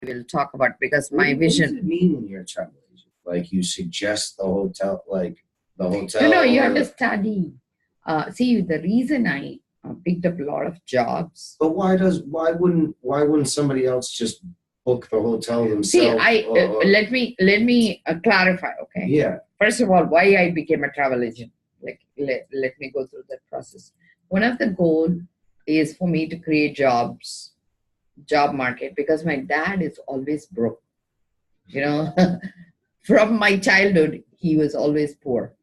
will talk about, because my What vision. does it mean when you're a travel agent? Like you suggest the hotel, like the hotel? No, you have to study. See, the reason I picked up a lot of jobs. But why wouldn't somebody else just book the hotel themselves? See, let me clarify. Okay. Yeah. First of all, why I became a travel agent. Like let me go through that process. One of the goal is for me to create job market, because my dad is always broke. From my childhood, he was always poor.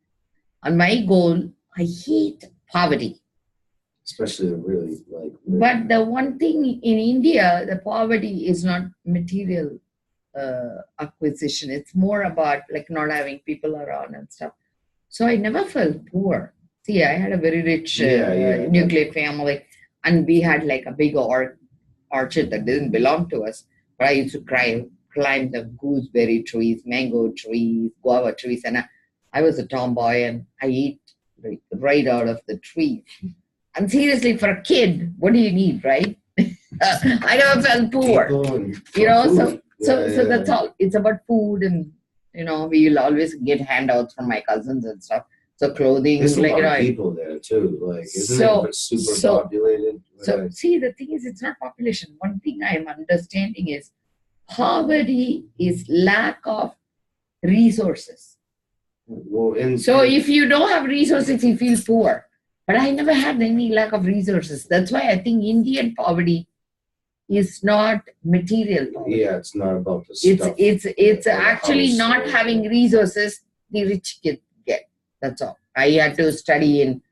And my goal, I hate poverty. Especially really like. But the one thing in India, the poverty is not material acquisition. It's more about like not having people around and stuff. So I never felt poor. See, I had a very rich nuclear family, and we had like a big orchard that didn't belong to us. But I used to climb the gooseberry trees, mango trees, guava trees, and I was a tomboy, and I ate right out of the tree. And seriously, for a kid, what do you need, right? I never felt poor. So that's all. It's about food, and we'll always get handouts from my cousins and stuff. So clothing, there's a lot of people there too. Like, isn't it super populated? So see, the thing is, it's not population. One thing I am understanding is poverty is lack of resources. Well, so if you don't have resources, you feel poor. But I never had any lack of resources. That's why I think Indian poverty is not material poverty. Yeah, it's not about the stuff. It's actually not having resources the rich kids get. That's all. I had to study in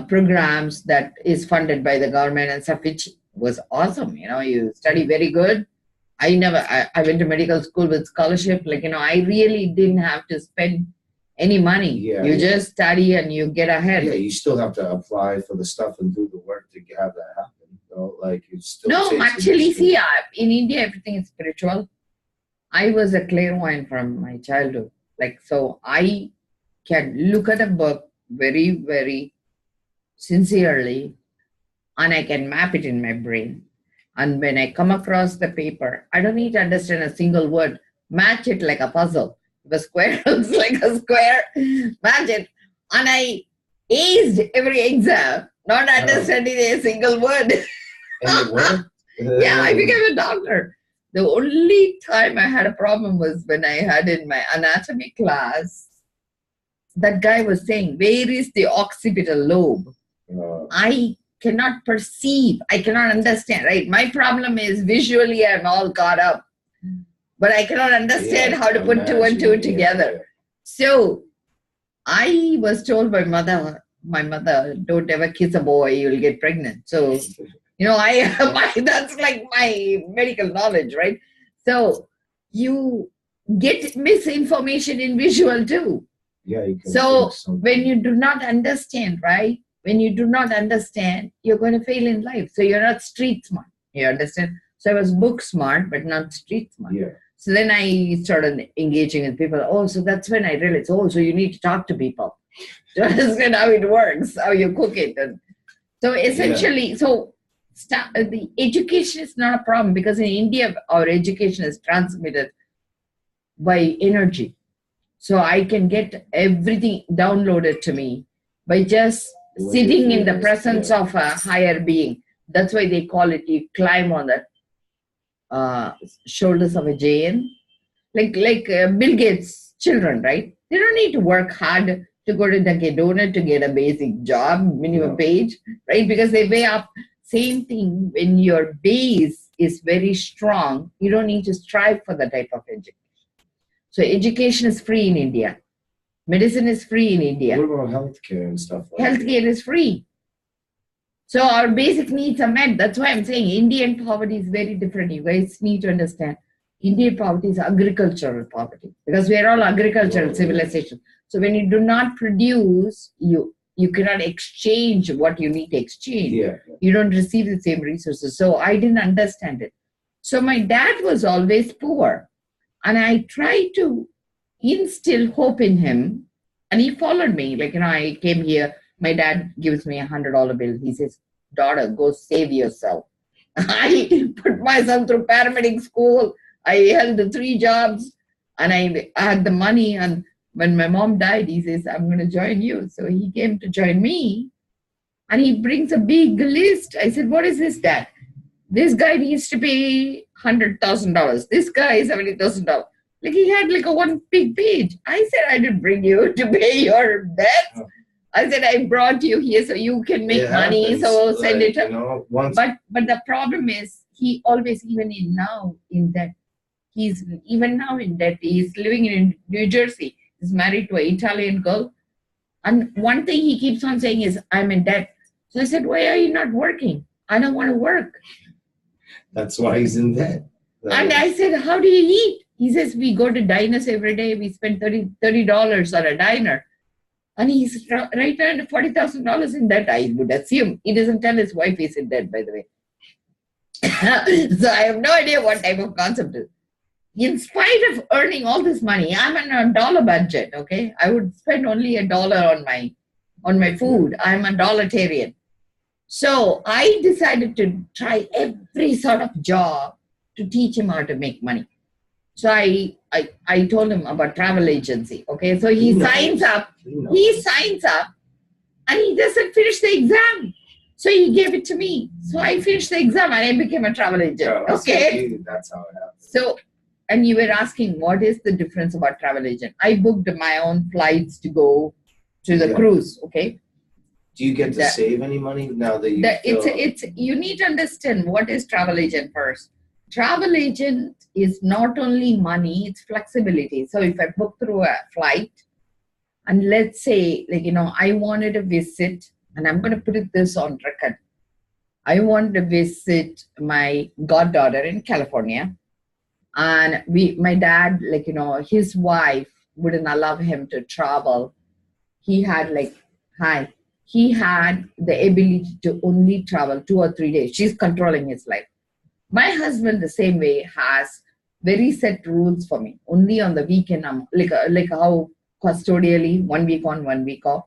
programs that is funded by the government and stuff, which was awesome. You study very good. I went to medical school with scholarship. I really didn't have to spend any money. You just study and you get ahead. Yeah, you still have to apply for the stuff and do the work to have that happen. It's still. No, actually, see, in India, everything is spiritual. I was a clairvoyant from my childhood. So I can look at a book very, very sincerely, and I can map it in my brain. And when I come across the paper, I don't need to understand a single word. Match it like a puzzle. If a square looks like a square, match it. And I aced every exam, not understanding a single word. And it worked? Yeah, I became a doctor. The only time I had a problem was when I had in my anatomy class, that guy was saying, where is the occipital lobe? I cannot perceive. I cannot understand, right? My problem is visually I'm all caught up. But I cannot understand how to put two and two together. So I was told by my mother, don't ever kiss a boy, you'll get pregnant. So, that's like my medical knowledge, right? So you get misinformation in visual too. Yeah. So when you do not understand, right? When you do not understand, you're going to fail in life. So you're not street smart. You understand? So I was book smart, but not street smart. Yeah. So then I started engaging with people. So that's when I realized, so you need to talk to people to understand how it works, how you cook it. And so essentially, the education is not a problem, because in India, our education is transmitted by energy. So I can get everything downloaded to me by just sitting in the presence of a higher being. That's why they call it, you climb on the shoulders of a giant. Like Bill Gates' children, right? They don't need to work hard to go to Dunkin' Donut to get a basic job, minimum wage, right? Because they weigh up. Same thing, when your base is very strong, you don't need to strive for the type of education. So education is free in India. Medicine is free in India. What about healthcare and stuff like that? Healthcare is free. So our basic needs are met. That's why I'm saying Indian poverty is very different. You guys need to understand. Indian poverty is agricultural poverty, because we are all agricultural civilization. So when you do not produce, you cannot exchange what you need to exchange. Yeah. You don't receive the same resources. So I didn't understand it. So my dad was always poor. And I tried to instill hope in him. And he followed me. I came here. My dad gives me $100 bill. He says, daughter, go save yourself. I put myself through paramedic school, I held the 3 jobs and I had the money. And when my mom died, he says, I'm going to join you. So he came to join me and he brings a big list. I said, what is this, Dad? This guy needs to pay $100,000. This guy $70,000. Like he had like a one big page. I said, I didn't bring you to pay your debts. I said, I brought you here so you can make money. Happens, So send like, it up. you know, once But the problem is he always, even now in debt. He's even now in debt. He's living in New Jersey. He's married to an Italian girl. And one thing he keeps on saying is, I'm in debt. So I said, why are you not working? I don't want to work. that's why he's in debt. And I said, how do you eat? He says, we go to diners every day. We spend $30 on a diner. And he's right around $40,000 in debt, I would assume. He doesn't tell his wife he's in debt, by the way. So I have no idea what type of concept it is. In spite of earning all this money, I'm on a dollar budget, okay? I would spend only $1 on my food. I'm a dollaritarian. So I decided to try every sort of job to teach him how to make money. So I told him about travel agency, okay? So he signs up. He signs up and he doesn't finish the exam. So he gave it to me. So I finished the exam and I became a travel agent, okay? That's how it happens. So, and you were asking, what is the difference about travel agent? I booked my own flights to go to the cruise, okay? Do you get to save any money now that you you need to understand what is travel agent first. Travel agent is not only money, it's flexibility. So if I book through a flight and let's say, like, you know, I wanted to visit, and I'm going to put this on record. I wanted to visit my goddaughter in California. And my dad, like, you know, his wife wouldn't allow him to travel. He had he had the ability to only travel 2 or 3 days. She's controlling his life. My husband, the same way, has very set rules for me. Only on the weekend, I'm like how custodially, 1 week on, 1 week off.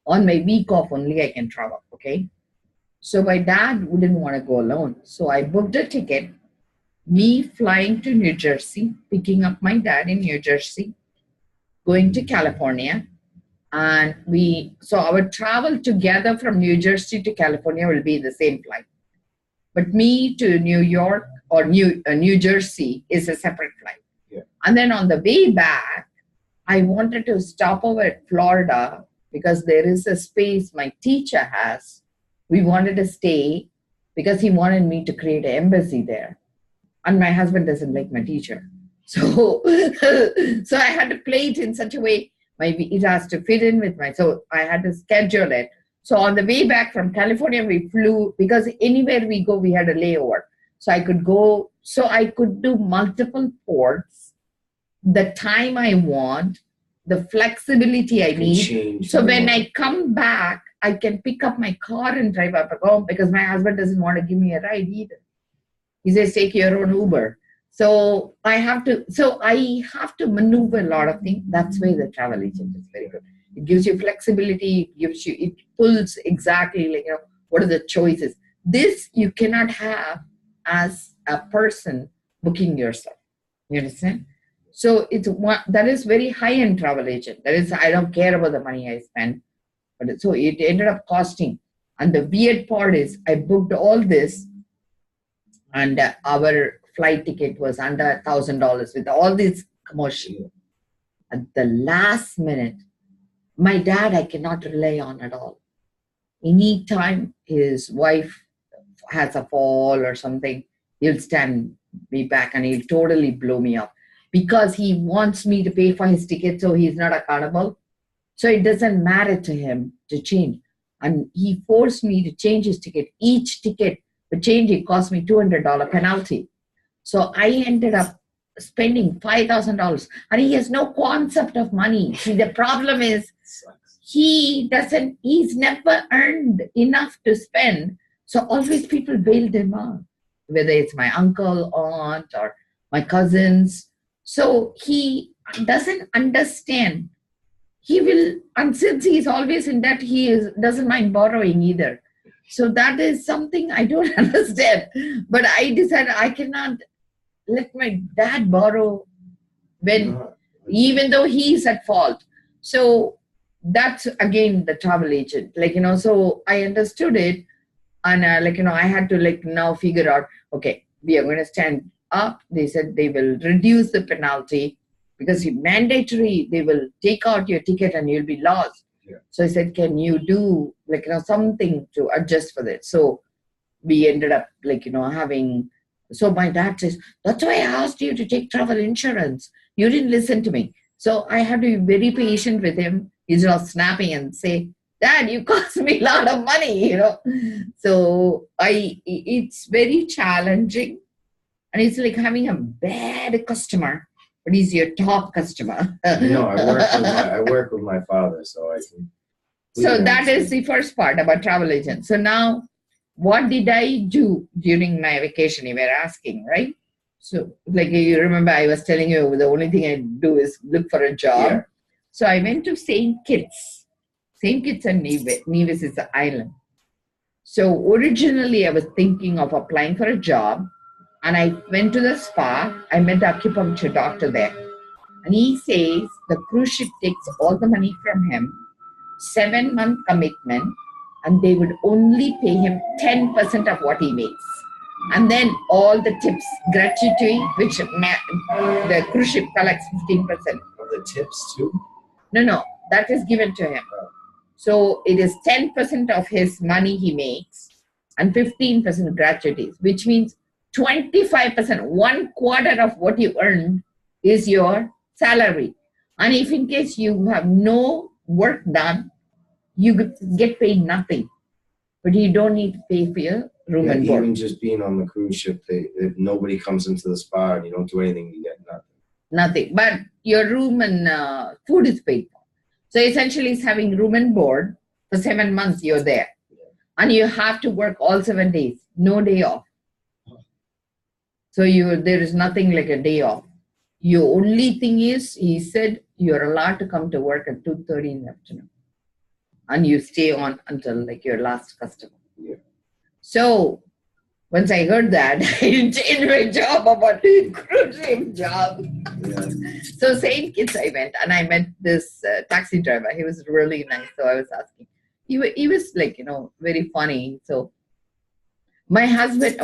On my week off only, I can travel, okay? So my dad wouldn't want to go alone. So I booked a ticket, me flying to New Jersey, picking up my dad in New Jersey, going to California. And so our travel together from New Jersey to California will be the same flight. But me to New York or New Jersey is a separate flight. Yeah. And then on the way back, I wanted to stop over at Florida because there is a space my teacher has. We wanted to stay because he wanted me to create an embassy there. And my husband doesn't like my teacher. So, so I had to play it in such a way, it has to fit in with so I had to schedule it. So on the way back from California, we flew, because anywhere we go, we had a layover. So I could do multiple ports, the time I want, the flexibility I need. So when I come back, I can pick up my car and drive up home because my husband doesn't want to give me a ride either. He says, take your own Uber. So I have to maneuver a lot of things. That's why the travel agent is very good. It gives you flexibility, it pulls exactly like, you know, what are the choices. This you cannot have as a person booking yourself. You understand? So that is very high-end travel agent. That is, I don't care about the money I spend. But so it ended up costing. And the weird part is I booked all this and our flight ticket was under $1,000 with all this commotion. At the last minute, my dad, I cannot rely on at all. Anytime his wife has a fall or something, he'll stand me back and he'll totally blow me up because he wants me to pay for his ticket, so he's not accountable. So it doesn't matter to him to change. And he forced me to change his ticket. Each ticket, the change, it cost me $200 penalty. So I ended up spending $5,000 and he has no concept of money. See, the problem is he's never earned enough to spend. So always people bailed him out, whether it's my uncle, aunt, or my cousins. So he doesn't understand. He will, and since he's always in debt, doesn't mind borrowing either. So that is something I don't understand. But I decided I cannot let my dad borrow when, No. even though he's at fault. So that's again the travel agent, like, so I understood it. And I had to now figure out, okay, we are going to stand up. They said they will reduce the penalty because mandatory, they will take out your ticket and you'll be lost. Yeah. So I said, can you do something to adjust for that? So we ended up having, so my dad says, that's why I asked you to take travel insurance. You didn't listen to me. So I had to be very patient with him. He's all snapping and say, Dad, you cost me a lot of money, So it's very challenging. And it's like having a bad customer, but he's your top customer. I work with my father, so I can. So that is the first part about travel agents. So now, what did I do during my vacation? You were asking, right? So, you remember I was telling you the only thing I do is look for a job. Yeah. So I went to St. Kitts. St. Kitts and Nevis is an island. So originally I was thinking of applying for a job, and I went to the spa. I met the acupuncture doctor there. And he says the cruise ship takes all the money from him, 7-month commitment, and they would only pay him 10% of what he makes. And then all the tips, gratuity, which the cruise ship collects 15%. Of the tips too? No, that is given to him. So it is 10% of his money he makes and 15% gratuities, which means 25%, 1/4 of what you earn is your salary. And if in case you have no work done, you get paid nothing. But you don't need to pay for your room and board. Even just being on the cruise ship, if nobody comes into the spa and you don't do anything, you get nothing. Nothing. But your room and food is paid for. So essentially it's having room and board for 7 months you're there. Yeah. And you have to work all 7 days, no day off. So there is nothing like a day off. Your only thing is, he said, you're allowed to come to work at 2:30 in the afternoon. And you stay on until your last customer. Yeah. So once I heard that, I changed my job about cruise ship job. Yeah. So St. Kitts I went, and I met this taxi driver. He was really nice. So I was asking. He was very funny. So my husband,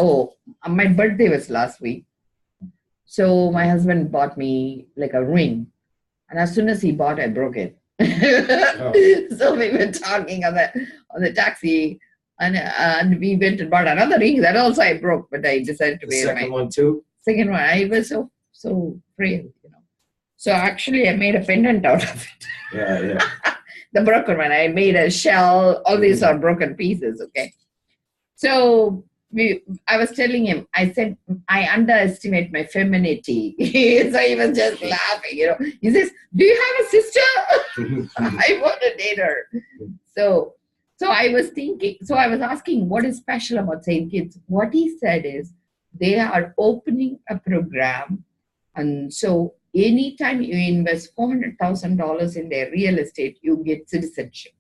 my birthday was last week. So my husband bought me a ring. And as soon as he bought, I broke it. So we were talking on the taxi, and we went and bought another ring that also I broke, but I decided to wear second one too. Second one, I was so frail, So actually, I made a pendant out of it. Yeah. The broken one, I made a shell. All these are broken pieces. Okay, so I was telling him, I said, I underestimate my femininity. So he was just laughing, He says, do you have a sister? I want to date her. So I was thinking, so I was asking, what is special about St. Kitts? What he said is, they are opening a program. And so anytime you invest $400,000 in their real estate, you get citizenship.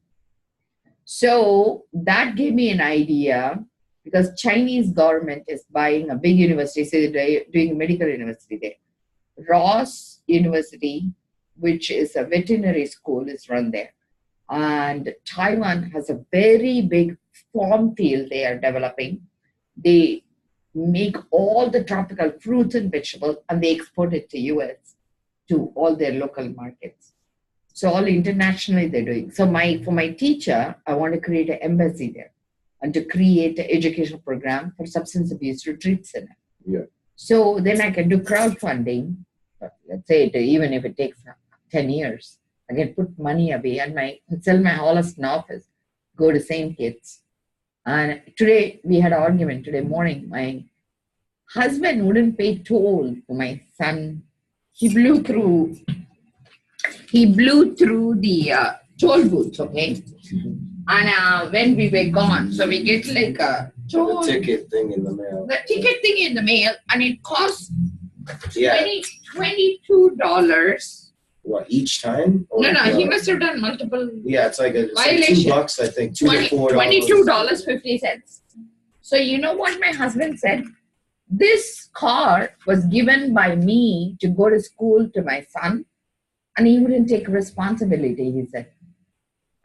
So that gave me an idea, because Chinese government is buying a big university, so they're doing a medical university there. Ross University, which is a veterinary school, is run there. And Taiwan has a very big farm field they are developing. They make all the tropical fruits and vegetables, and they export it to US, to all their local markets. So all internationally they're doing. So for my teacher, I want to create an embassy there, and to create an educational program for substance abuse retreat center. Yeah. So then I can do crowdfunding. Let's say even if it takes 10 years, I can put money away and sell my Holliston office, go to St. Kitts. And today we had an argument today morning. My husband wouldn't pay toll for my son. He blew through the toll booths, okay? And when we were gone, so we get a toll. The ticket thing in the mail. The ticket thing in the mail, and it costs $22. What, each time? No, he must have done multiple. Yeah, it's like $2, I think, $2 to $4. $22.50. So you know what my husband said? this car was given by me to go to school to my son, and he wouldn't take responsibility, he said.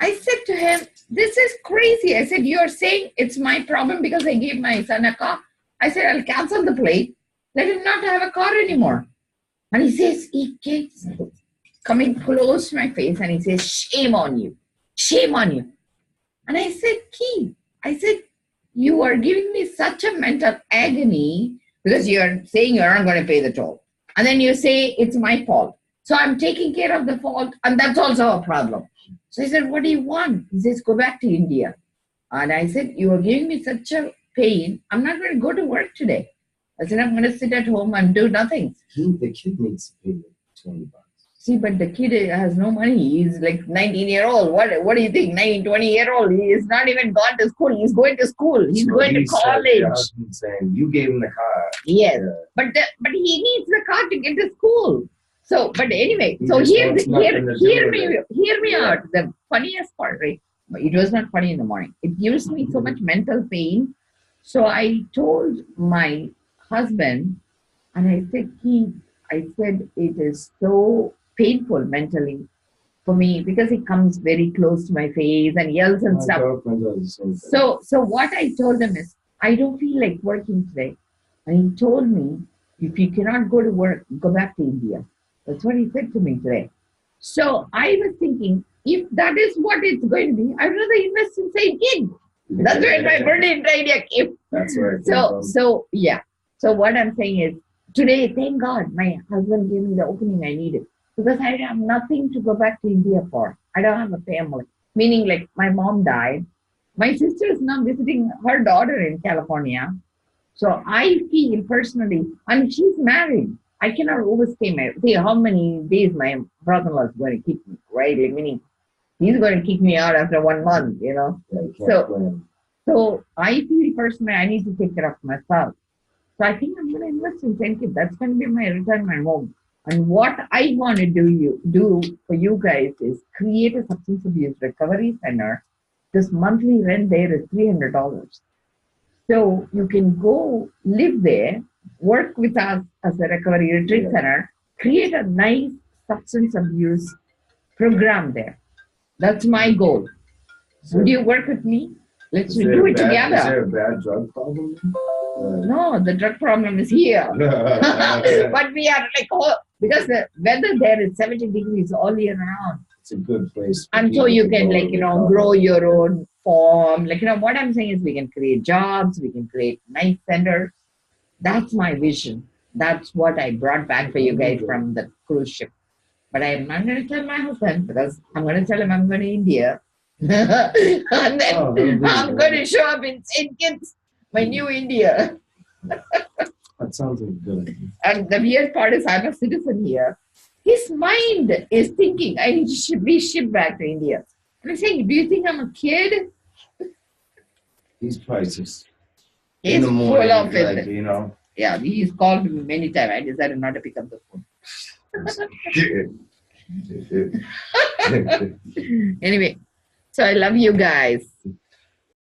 I said to him, this is crazy. I said, you're saying it's my problem because I gave my son a car? I said, I'll cancel the plate. Let him not have a car anymore. And he says, he keeps coming close to my face and he says, shame on you. Shame on you. And I said, Keith, I said, you are giving me such a mental agony because you're saying you're not going to pay the toll. And then you say it's my fault. So I'm taking care of the fault, and that's also a problem. So I said, what do you want? He says, go back to India. And I said, you are giving me such a pain. I'm not going to go to work today. I said, I'm going to sit at home and do nothing. The kid needs to pay like $20. See, but the kid has no money. He's like 19-year-old. What do you think? 19, 20-year-old. He is not even gone to school. He's going to school. He's going to college. I'm saying you gave him the car. Yes, but he needs the car to get to school. So, but anyway, so hear me out. The funniest part, right? It was not funny in the morning. It gives me so much mental pain. So I told my husband, and I said it is so painful mentally for me because he comes very close to my face and yells and stuff. So what I told him is, I don't feel like working today. And he told me, if you cannot go to work, go back to India. That's what he said to me today. So I was thinking, if that is what it's going to be, I'd rather invest in St. King. That's where my brilliant idea came. That's right. So yeah. So what I'm saying is, today, thank God, my husband gave me the opening I needed. Because I have nothing to go back to India for. I don't have a family. Meaning, like, my mom died. My sister is now visiting her daughter in California. So I feel personally, and she's married. I cannot overstay see how many days my brother-in-law is going to keep me, right? Like, meaning, he's going to kick me out after 1 month, you know. So I feel personally I need to take care of myself. So I think I'm going to invest in St. Kitts. That's going to be my retirement home. And what I want to do for you guys is create a substance abuse recovery center. This monthly rent there is $300. So you can go live there, work with us as a recovery retreat center, create a nice substance abuse program there. That's my goal. Would you work with me? Let's do it together. Is there a bad drug problem? No, the drug problem is here. But we are like, because the weather there is 70 degrees all year round. It's a good place. And so you can, like, grow your own farm. Like, what I'm saying is we can create jobs, we can create nice centers. That's my vision. That's what I brought back for you guys from the cruise ship. But I'm not going to tell my husband because I'm going to tell him I'm going to India. And then I'm going to show up in St. Kitts, my new India. That sounds like a good idea. And the weird part is I'm a citizen here. His mind is thinking I need to be shipped back to India. And I'm saying, do you think I'm a kid? He's probably just He's in the morning, full of like, it. Yeah, he's called me many times. I decided not to pick up the phone. Anyway, so I love you guys.